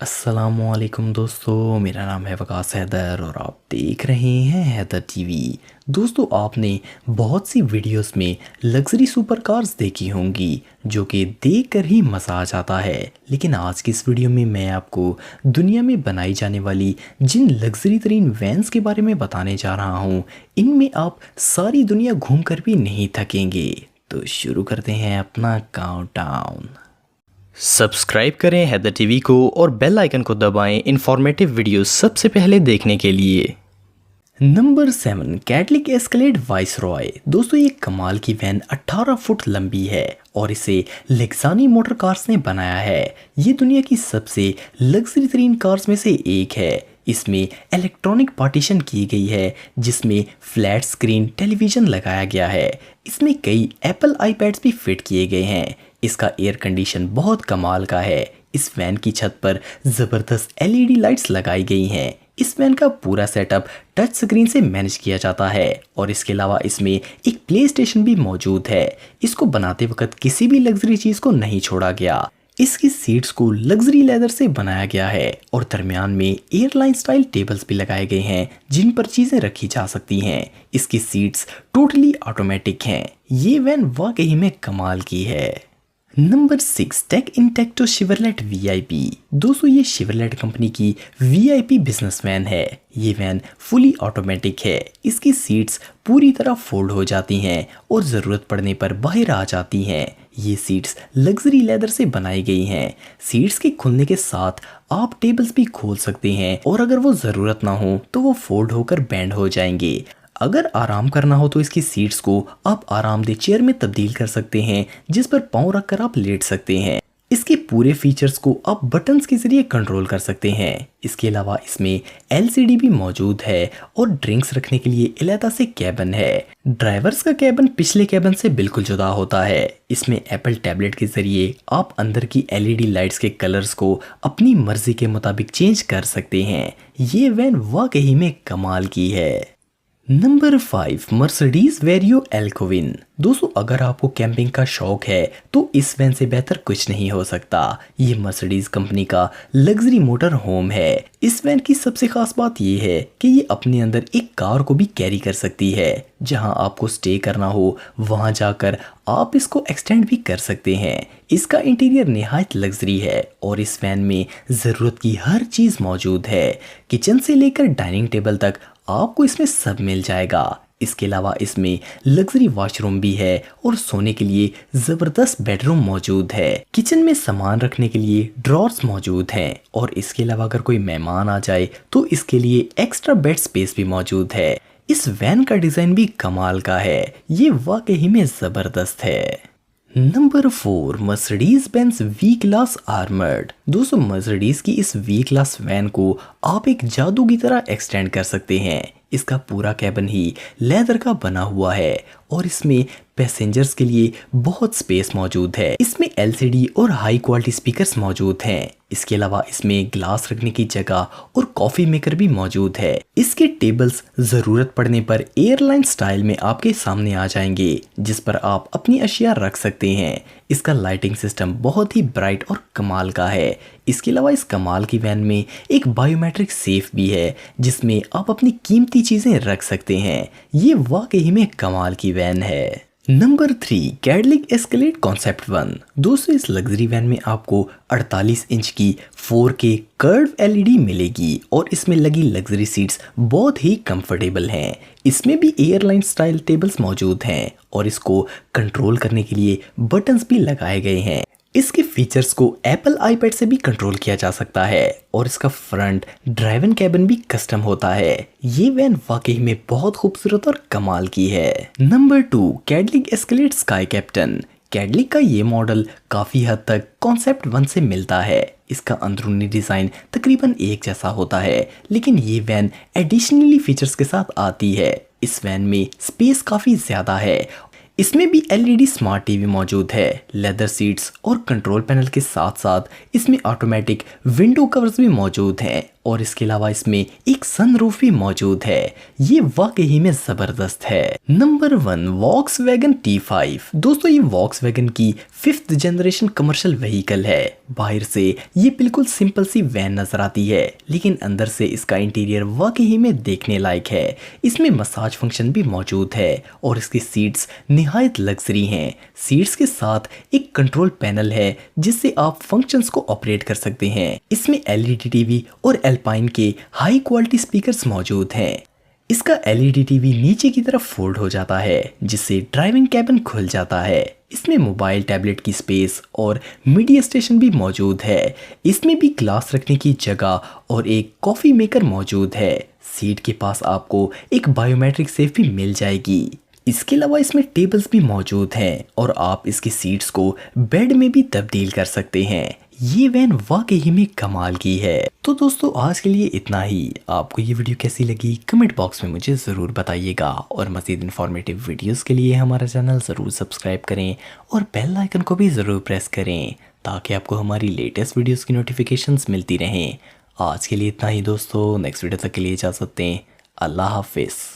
अस्सलामुअलैकुम दोस्तों, मेरा नाम है वकास हैदर और आप देख रहे हैं हैदर टीवी। दोस्तों, आपने बहुत सी वीडियोस में लग्जरी सुपर कार्स देखी होंगी जो कि देखकर ही मज़ा आ जाता है। लेकिन आज की इस वीडियो में मैं आपको दुनिया में बनाई जाने वाली जिन लग्जरी तरीन वैन्स के बारे में बताने जा रहा हूँ, इनमें आप सारी दुनिया घूमकर भी नहीं थकेंगे। तो शुरू करते हैं अपना काउंटडाउन। सब्सक्राइब करें हैदर टीवी को और बेल आइकन को दबाएं इंफॉर्मेटिव वीडियोस सबसे पहले देखने के लिए। Number 7, Cadillac Escalade Viceroy. दोस्तों, ये कमाल की वैन 18 फुट लंबी है और इसे लेक्सानी मोटर कार्स ने बनाया है। ये दुनिया की सबसे लग्जरी तरीन कार्स में से एक है। इसमें इलेक्ट्रॉनिक पार्टीशन की गई है जिसमें फ्लैट स्क्रीन टेलीविज़न लगाया गया है। इसमें कई एप्पल आईपैड्स भी फिट किए गए हैं। इसका एयर कंडीशन बहुत कमाल का है। इस वैन की छत पर ज़बरदस्त एलईडी लाइट्स लगाई गई हैं। इस वैन का पूरा सेटअप टच स्क्रीन से मैनेज किया जाता है और इसके अलावा इसमें एक प्ले स्टेशन भी मौजूद है। इसको बनाते वक्त किसी भी लग्जरी चीज़ को नहीं छोड़ा गया। इसकी सीट्स को लग्जरी लेदर से बनाया गया है और दरमियान में एयरलाइन स्टाइल टेबल्स भी लगाए गए हैं जिन पर चीज़ें रखी जा सकती हैं। इसकी सीट्स टोटली ऑटोमेटिक हैं। ये वैन वाकई में कमाल की है। नंबर 6, टेक इंटेक्टो शेवरलेट वीआईपी। दोस्तों, ये शेवरलेट कंपनी की वीआईपी बिजनेस वैन है। ये वैन फुली ऑटोमेटिक है। इसकी सीट्स पूरी तरह फोल्ड हो जाती हैं और ज़रूरत पड़ने पर बाहर आ जाती हैं। ये सीट्स लग्जरी लेदर से बनाई गई हैं। सीट्स के खुलने के साथ आप टेबल्स भी खोल सकते हैं और अगर वो ज़रूरत ना हो तो वो फोल्ड होकर बैंड हो जाएंगे। अगर आराम करना हो तो इसकी सीट्स को आप आरामदेह चेयर में तब्दील कर सकते हैं जिस पर पाँव रखकर आप लेट सकते हैं। इसके पूरे फीचर्स को आप बटन्स के जरिए कंट्रोल कर सकते हैं। इसके अलावा इसमें एलसीडी भी मौजूद है और ड्रिंक्स रखने के लिए अलग से कैबिन है। ड्राइवर्स का कैबिन पिछले कैबिन से बिल्कुल जुदा होता है। इसमें एप्पल टैबलेट के जरिए आप अंदर की एलईडी लाइट्स के कलर्स को अपनी मर्जी के मुताबिक चेंज कर सकते हैं। ये वैन वाकई में कमाल की है। Number 5, Mercedes Vario Alcoven. दोस्तों, अगर आपको कैंपिंग का शौक है तो इस वैन से बेहतर कुछ नहीं हो सकता। ये मर्सिडीज कंपनी का लग्जरी मोटर होम है। इस वैन की सबसे खास बात ये है कि ये अपने अंदर एक कार को भी कैरी कर सकती है। जहां आपको स्टे करना हो वहां जाकर आप इसको एक्सटेंड भी कर सकते हैं। इसका इंटीरियर निहायत लग्जरी है और इस वैन में ज़रूरत की हर चीज़ मौजूद है। किचन से लेकर डाइनिंग टेबल तक आपको इसमें सब मिल जाएगा। इसके अलावा इसमें लग्जरी वॉशरूम भी है और सोने के लिए जबरदस्त बेडरूम मौजूद है। किचन में सामान रखने के लिए ड्रॉर्स मौजूद हैं और इसके अलावा अगर कोई मेहमान आ जाए तो इसके लिए एक्स्ट्रा बेड स्पेस भी मौजूद है। इस वैन का डिजाइन भी कमाल का है। ये वाकई में जबरदस्त है। Number 4, Mercedes Benz V class armoured. दोस्तों, मर्सिडीज की इस वी क्लास वैन को आप एक जादू की तरह एक्सटेंड कर सकते हैं। इसका पूरा कैबिन ही लेदर का बना हुआ है और इसमें पैसेंजर्स के लिए बहुत स्पेस मौजूद है। इसमें एलसीडी और हाई क्वालिटी स्पीकर्स मौजूद हैं। इसके अलावा इसमें ग्लास रखने की जगह और कॉफी मेकर भी मौजूद है। इसके टेबल्स जरूरत पड़ने पर एयरलाइन स्टाइल में आपके सामने आ जाएंगे जिस पर आप अपनी अशिया रख सकते हैं। इसका लाइटिंग सिस्टम बहुत ही ब्राइट और कमाल का है। इसके अलावा इस कमाल की वैन में एक बायोमेट्रिक सेफ भी है जिसमें आप अपनी कीमती चीजें रख सकते हैं। ये वाकई में कमाल की वैन है। Number 3, Cadillac Escalade concept 1। दोस्तों, इस लग्जरी वैन में आपको 48 इंच की 4K कर्व एलईडी मिलेगी और इसमें लगी लग्जरी सीट्स बहुत ही कंफर्टेबल हैं। इसमें भी एयरलाइन स्टाइल टेबल्स मौजूद हैं और इसको कंट्रोल करने के लिए बटन्स भी लगाए गए हैं। इसके फीचर्स को एप्पल आईपैड से भी कंट्रोल किया जा सकता है और इसका फ्रंट ड्राइवन कैबिन भी कस्टम होता है। ये वैन वाकई में बहुत खूबसूरत और कमाल की है। Number 2, Cadillac Escalade sky captain. Cadillac का ये मॉडल काफ़ी हद तक कॉन्सेप्ट 1 से मिलता है। इसका अंदरूनी डिज़ाइन तकरीबन एक जैसा होता है लेकिन ये वैन एडिशनली फीचर्स के साथ आती है। इस वैन में स्पेस काफ़ी ज़्यादा है। इसमें भी एलईडी स्मार्ट टीवी मौजूद है। लेदर सीट्स और कंट्रोल पैनल के साथ साथ इसमें ऑटोमेटिक विंडो कवर्स भी मौजूद हैं और इसके अलावा इसमें एक सनरूफ भी मौजूद है। ये वाकई में ज़बरदस्त है। Number 1 Volkswagen T5। दोस्तों ये वॉक्सवैगन की 5th जनरेशन कमर्शियल व्हीकल है। बाहर से ये बिल्कुल सिंपल सी वैन नजर आती है, लेकिन अंदर से इसका इंटीरियर वाकई में देखने लायक है। इसमें मसाज फंक्शन भी मौजूद है और इसकी सीट्स निहायत लग्जरी हैं। सीट्स के साथ एक कंट्रोल पैनल है जिससे आप फंक्शंस को ऑपरेट कर सकते हैं। इसमें LED टीवी और एल्पाइन के हाई क्वालिटी स्पीकर्स मौजूद हैं। इसका LED टीवी नीचे की तरफ फोल्ड हो जाता है जिससे ड्राइविंग कैबिन खुल जाता है। इसमें मोबाइल टैबलेट की स्पेस और मीडिया स्टेशन भी मौजूद है। इसमें भी ग्लास रखने की जगह और एक कॉफ़ी मेकर मौजूद है। सीट के पास आपको एक बायोमेट्रिक सेफ भी मिल जाएगी। इसके अलावा इसमें टेबल्स भी मौजूद हैं और आप इसकी सीट्स को बेड में भी तब्दील कर सकते हैं। ये वैन वाकई में कमाल की है। तो दोस्तों आज के लिए इतना ही। आपको ये वीडियो कैसी लगी कमेंट बॉक्स में मुझे ज़रूर बताइएगा और मज़ीद इन्फॉर्मेटिव वीडियोस के लिए हमारा चैनल ज़रूर सब्सक्राइब करें और बेल आइकन को भी ज़रूर प्रेस करें ताकि आपको हमारी लेटेस्ट वीडियोस की नोटिफिकेशंस मिलती रहें। आज के लिए इतना ही दोस्तों, नेक्स्ट वीडियो तक के लिए इजाज़त दें। अल्लाह हाफिज़।